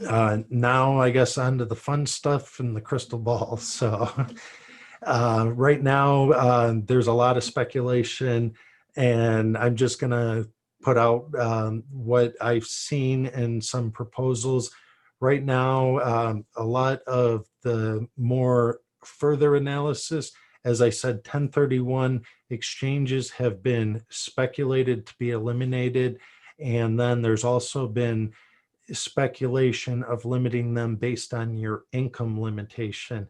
Now I guess on to the fun stuff and the crystal ball. So right now there's a lot of speculation, and I'm just going to put out what I've seen in some proposals. Right now, a lot of the more further analysis, as I said, 1031 exchanges have been speculated to be eliminated. And then there's also been speculation of limiting them based on your income limitation.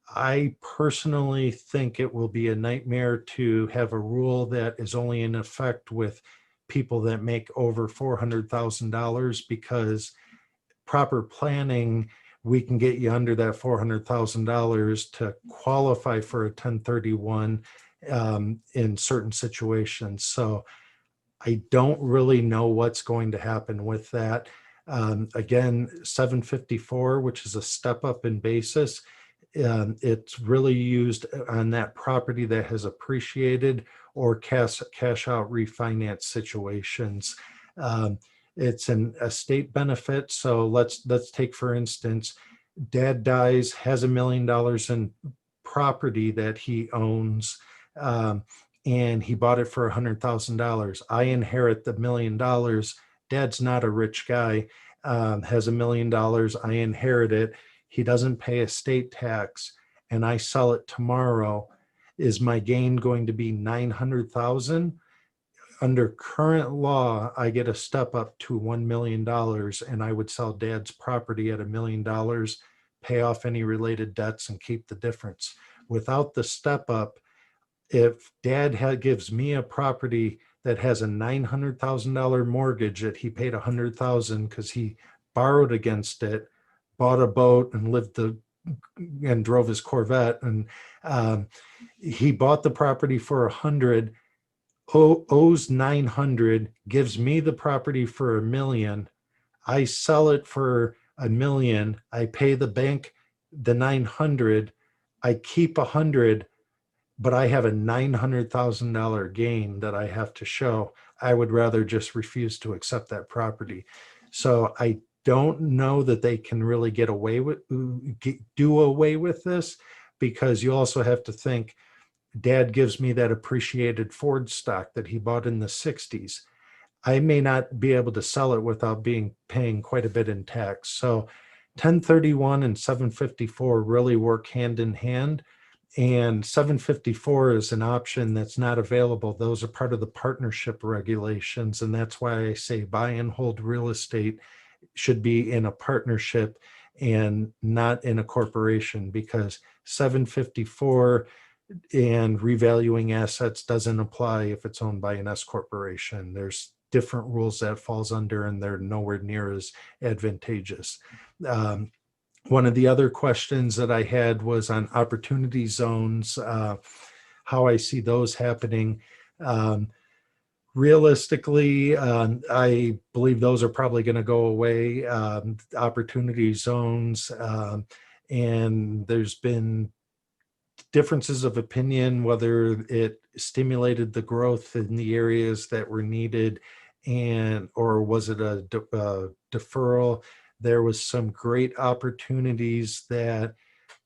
I personally think it will be a nightmare to have a rule that is only in effect with people that make over $400,000, because proper planning, we can get you under that $400,000 to qualify for a 1031 in certain situations. So I don't really know what's going to happen with that. Again, 754, which is a step up in basis, it's really used on that property that has appreciated or cash out refinance situations. It's an estate benefit. So let's take, for instance, dad dies, has $1 million in property that he owns, and he bought it for $100,000. I inherit the $1 million. Dad's not a rich guy, has $1 million. I inherit it. He doesn't pay estate tax, and I sell it tomorrow. Is my gain going to be $900,000? Under current law, I get a step up to $1 million, and I would sell dad's property at $1 million, pay off any related debts, and keep the difference. Without the step up, if dad gives me a property that has a $900,000 mortgage that he paid $100,000 because he borrowed against it, bought a boat and and drove his Corvette, and he bought the property for $100,000, owes $900,000, gives me the property for $1 million. I sell it for $1 million. I pay the bank the $900,000. I keep $100,000, but I have a $900,000 gain that I have to show. I would rather just refuse to accept that property. So I don't know that they can really do away with this, because you also have to think, dad gives me that appreciated Ford stock that he bought in the 60s. I may not be able to sell it without paying quite a bit in tax. So 1031 and 754 really work hand in hand. And 754 is an option that's not available. Those are part of the partnership regulations. And that's why I say buy and hold real estate should be in a partnership and not in a corporation, because 754 and revaluing assets doesn't apply if it's owned by an S corporation. There's different rules that falls under, and they're nowhere near as advantageous. One of the other questions that I had was on opportunity zones, how I see those happening. Realistically, I believe those are probably going to go away, opportunity zones, and there's been differences of opinion whether it stimulated the growth in the areas that were needed, or was it a deferral. There was some great opportunities that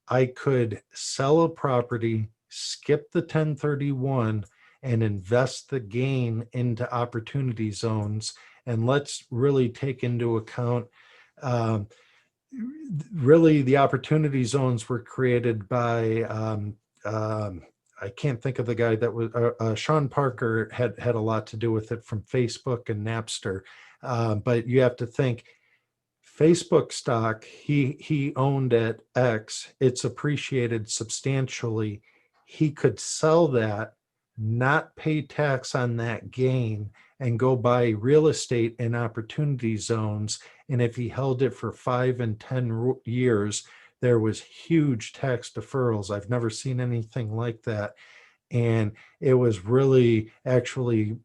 I could sell a property, skip the 1031, and invest the gain into opportunity zones. And let's really take into account, really the opportunity zones were created by, I can't think of the guy that was, Sean Parker had a lot to do with it, from Facebook and Napster. But you have to think, Facebook stock, he owned at X, it's appreciated substantially. He could sell that, not pay tax on that gain, and go buy real estate in opportunity zones. And if he held it for 5 and 10 years, there was huge tax deferrals. I've never seen anything like that. And it was really actually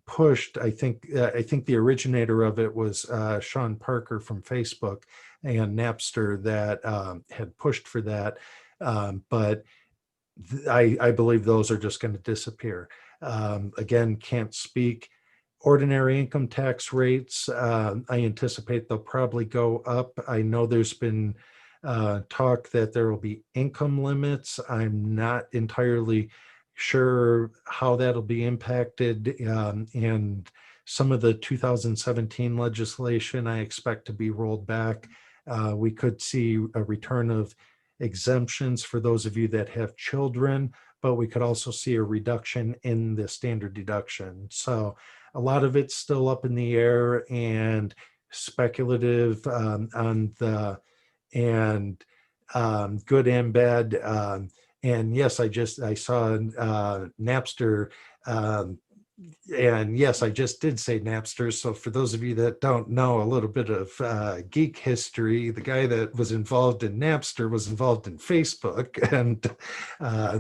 pushed. I think the originator of it was Sean Parker from Facebook and Napster that had pushed for that. But I believe those are just going to disappear. Again, can't speak. Ordinary income tax rates, I anticipate they'll probably go up. I know there's been talk that there will be income limits. I'm not entirely sure how that'll be impacted. And some of the 2017 legislation I expect to be rolled back. We could see a return of exemptions for those of you that have children, but we could also see a reduction in the standard deduction. So a lot of it's still up in the air and speculative on the and good and bad. And yes, I saw Napster. Um, and yes, I just did say Napster. So for those of you that don't know a little bit of geek history, the guy that was involved in Napster was involved in Facebook, and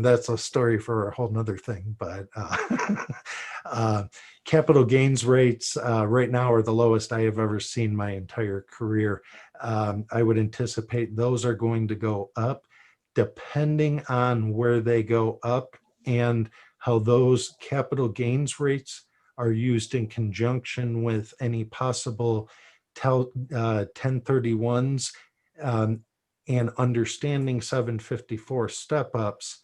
that's a story for a whole nother thing. But uh, capital gains rates right now are the lowest I have ever seen my entire career. I would anticipate those are going to go up depending on where they go up and how those capital gains rates are used in conjunction with any possible 1031s and understanding 754 step ups.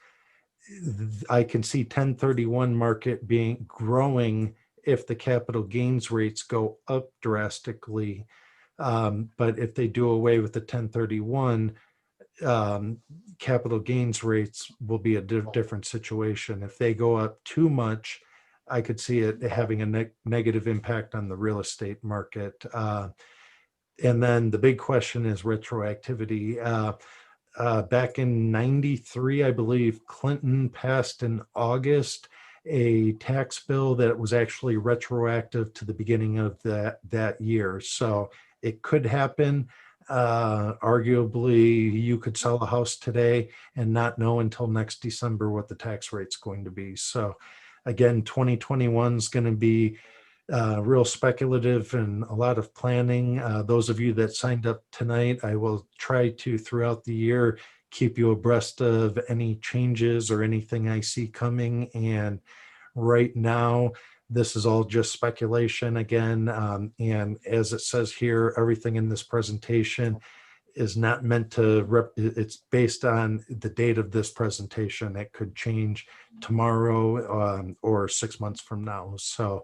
I can see 1031 market being growing if the capital gains rates go up drastically. But if they do away with the 1031, capital gains rates will be a different situation. If they go up too much, I could see it having a negative impact on the real estate market. And then the big question is retroactivity. Back in '93, I believe Clinton passed in August a tax bill that was actually retroactive to the beginning of that year. So it could happen. Arguably, you could sell a house today and not know until next December what the tax rate's going to be. So again, 2021 is going to be real speculative and a lot of planning. Those of you that signed up tonight, I will try to, throughout the year, keep you abreast of any changes or anything I see coming. And right now, this is all just speculation again. And as it says here, everything in this presentation is not meant to, it's based on the date of this presentation. It could change tomorrow or 6 months from now. So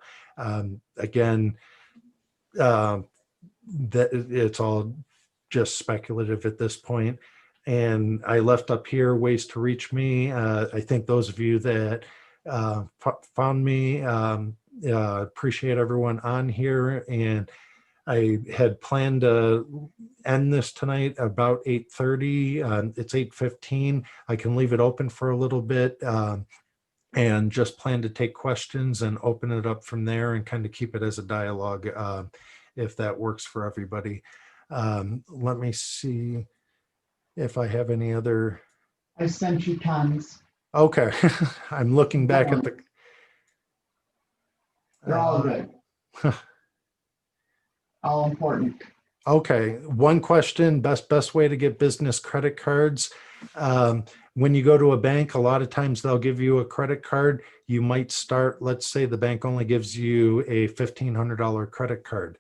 again, that it's all just speculative at this point. And I left up here ways to reach me. I think those of you that found me, appreciate everyone on here. And I had planned to end this tonight about 8:30. It's 8:15. I can leave it open for a little bit and just plan to take questions and open it up from there and kind of keep it as a dialogue if that works for everybody. Let me see if I have any other. I sent you tons. Okay, I'm looking back at the. They're all good. All important. Okay, one question, best way to get business credit cards. When you go to a bank, a lot of times they'll give you a credit card. You might start, let's say the bank only gives you a $1,500 credit card.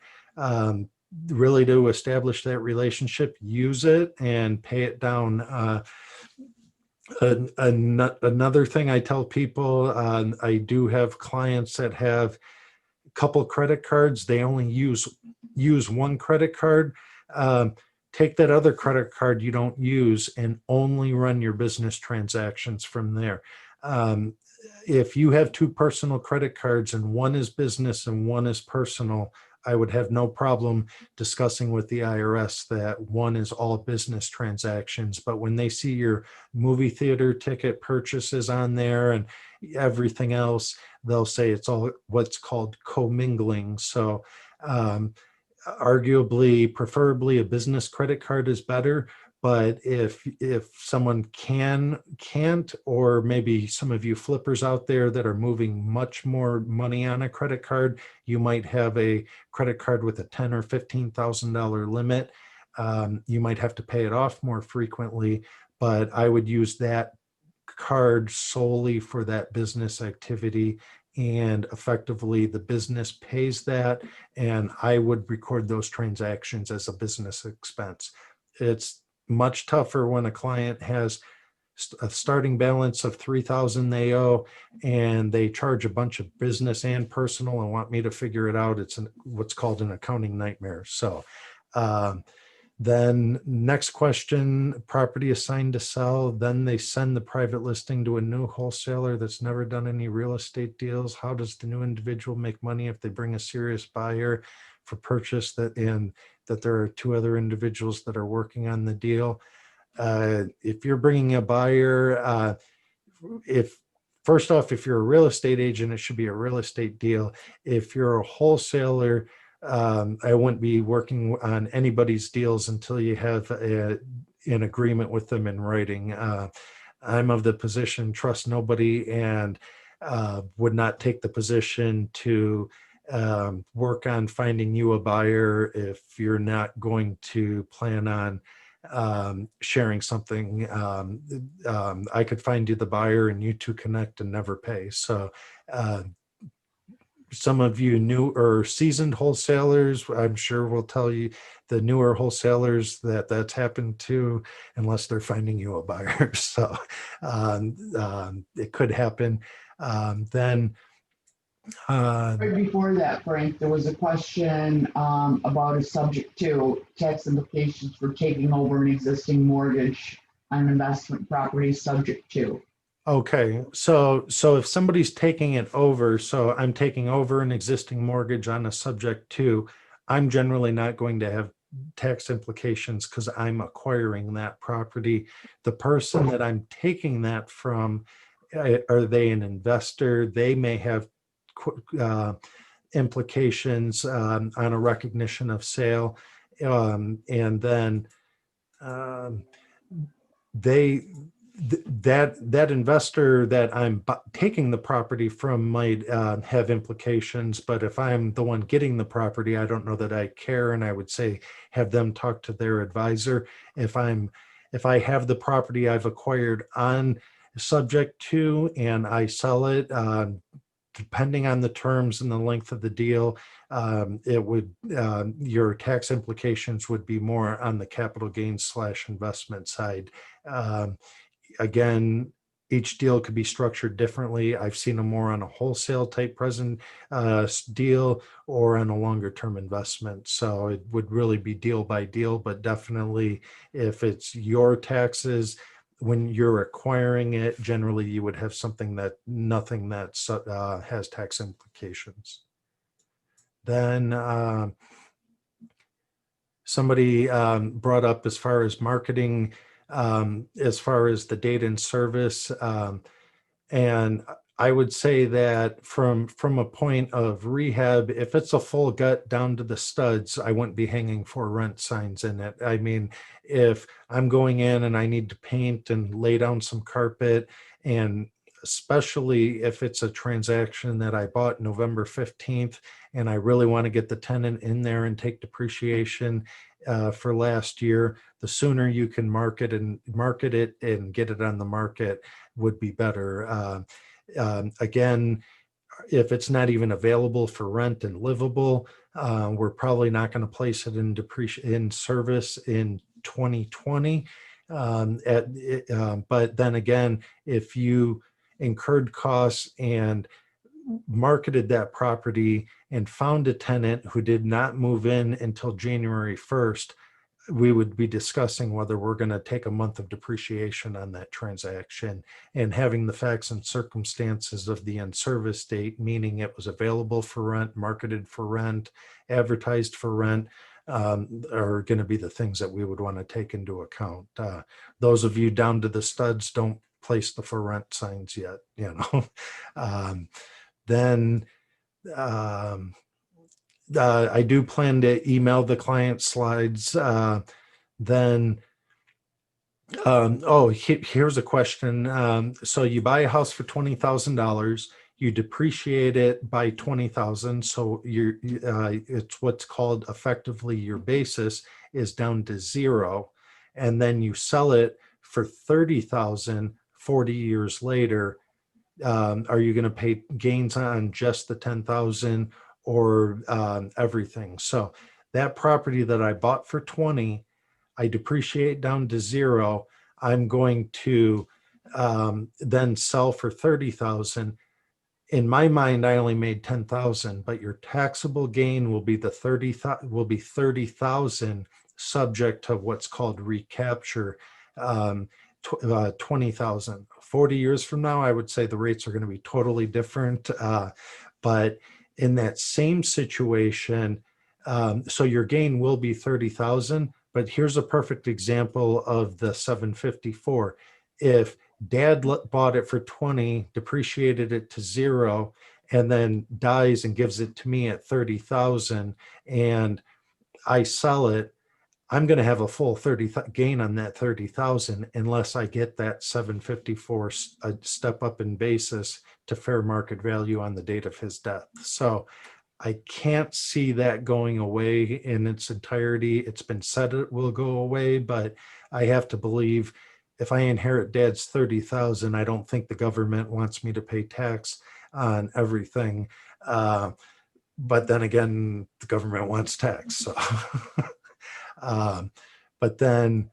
Really to establish that relationship, use it and pay it down. Another thing I tell people, I do have clients that have a couple credit cards. They only use one credit card. Take that other credit card you don't use and only run your business transactions from there. If you have two personal credit cards and one is business and one is personal, I would have no problem discussing with the IRS that one is all business transactions. But when they see your movie theater ticket purchases on there and everything else, they'll say it's all what's called commingling. So arguably, preferably a business credit card is better. But if someone can't, or maybe some of you flippers out there that are moving much more money on a credit card, you might have a credit card with a $10,000 or $15,000 limit. You might have to pay it off more frequently, but I would use that card solely for that business activity and effectively the business pays that, and I would record those transactions as a business expense. It's much tougher when a client has a starting balance of 3,000 they owe, and they charge a bunch of business and personal and want me to figure it out. It's what's called an accounting nightmare. So then next question, property assigned to sell, then they send the private listing to a new wholesaler that's never done any real estate deals. How does the new individual make money if they bring a serious buyer for purchase and that there are two other individuals that are working on the deal? If you're bringing a buyer, if first off, if you're a real estate agent, it should be a real estate deal. If you're a wholesaler, I wouldn't be working on anybody's deals until you have an agreement with them in writing. I'm of the position, trust nobody, and would not take the position to work on finding you a buyer if you're not going to plan on sharing something. I could find you the buyer and you two connect and never pay. So some of you new or seasoned wholesalers, I'm sure will tell you, the newer wholesalers, that that's happened to, unless they're finding you a buyer. So it could happen. Then Right before that, Frank, there was a question about a subject to tax implications for taking over an existing mortgage on investment property subject to. Okay, so if somebody's taking it over, so I'm taking over an existing mortgage on a subject to, I'm generally not going to have tax implications because I'm acquiring that property. The person that I'm taking that from, are they an investor? They may have implications on a recognition of sale, and then they that investor that I'm taking the property from might have implications, but if I'm the one getting the property, I don't know that I care, and I would say have them talk to their advisor. If I have the property I've acquired on subject to and I sell it, depending on the terms and the length of the deal, it would your tax implications would be more on the capital gains / investment side. Again, each deal could be structured differently. I've seen them more on a wholesale type present deal or on a longer term investment. So it would really be deal by deal, but definitely if it's your taxes, when you're acquiring it, generally you would have nothing that has tax implications. Then somebody brought up as far as marketing, as far as the data and service. And I would say that from a point of rehab, if it's a full gut down to the studs, I wouldn't be hanging for rent signs in it. I mean, if I'm going in and I need to paint and lay down some carpet, and especially if it's a transaction that I bought November 15th and I really want to get the tenant in there and take depreciation for last year, the sooner you can market it and get it on the market would be better. Again, if it's not even available for rent and livable, we're probably not going to place it in service in 2020. But then again, if you incurred costs and marketed that property and found a tenant who did not move in until January 1st, we would be discussing whether we're going to take a month of depreciation on that transaction, and having the facts and circumstances of the in-service date, meaning it was available for rent, marketed for rent, advertised for rent, are going to be the things that we would want to take into account. Those of you down to the studs, don't place the for rent signs yet, then I do plan to email the client slides. Then, here's a question. So you buy a house for $20,000, you depreciate it by 20,000. So it's what's called effectively your basis is down to zero. And then you sell it for 30,000 40 years later. Are you going to pay gains on just the 10,000 or everything? So that property that I bought for 20, I depreciate down to 0. I'm going to then sell for 30,000. In my mind, I only made 10,000, but your taxable gain will be 30,000, subject to what's called recapture. 20,000. 40 years from now, I would say the rates are going to be totally different. But in that same situation, so your gain will be 30,000. But here's a perfect example of the 754. If dad bought it for 20, depreciated it to 0, and then dies and gives it to me at 30,000, and I sell it, I'm going to have a full 30 gain on that 30,000 unless I get that 754 step up in basis to fair market value on the date of his death. So I can't see that going away in its entirety. It's been said it will go away, but I have to believe if I inherit dad's 30,000, I don't think the government wants me to pay tax on everything. But then again, the government wants tax. So, but then